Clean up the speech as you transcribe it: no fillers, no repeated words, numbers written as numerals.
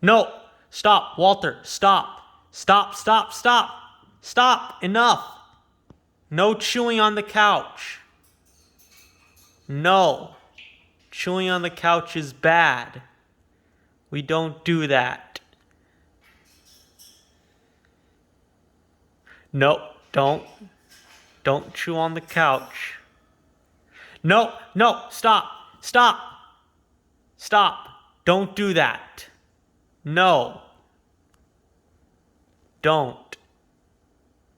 No, stop, Walter, stop. Stop, stop, stop. Stop, enough. No chewing on the couch. No, chewing on the couch is bad. We don't do that. No, don't. Don't chew on the couch. No, no, stop, stop, stop. Don't do that. No, don't.